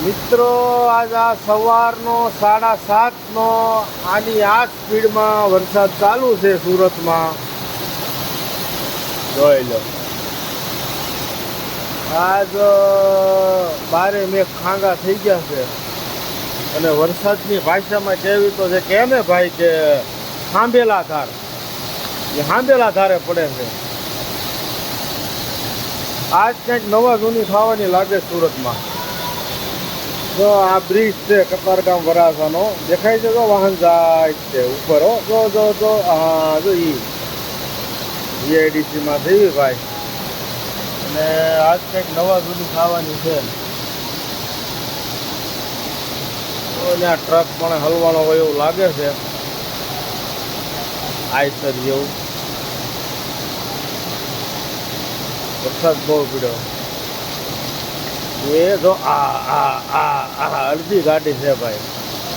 મિત્રો આજ આ સવારનો 7:30નો આની આ સ્પીડમાં વરસાદ ચાલુ છે સુરતમાં. જોઈ લો આજ બારે મેઘ ખાંગા થઈ ગયા છે અને વરસાદની ભાષામાં કહેવી તો છે કેમ ને ભાઈ કે સાંભેલા ધાર એ સાંભેલા ધારે પડે છે. આજ કંઈક નવા જૂની થવાની લાગે સુરતમાં. જો આ બ્રિજ છે કતારગામ વરાસાનો, દેખાય છે તો વાહન જાય છે ઉપર. હો જો હા જો ઈઆઈડીસીમાં થઈ ભાઈ. અને આજ કંઈક નવા જૂની થવાની છે. ત્યાં ટ્રક પણ હલવાનો હોય એવું લાગે છે, આઈસર જેવું. વરસાદ બહુ પીડ્યો એ જો આ અડધી ગાડી છે ભાઈ.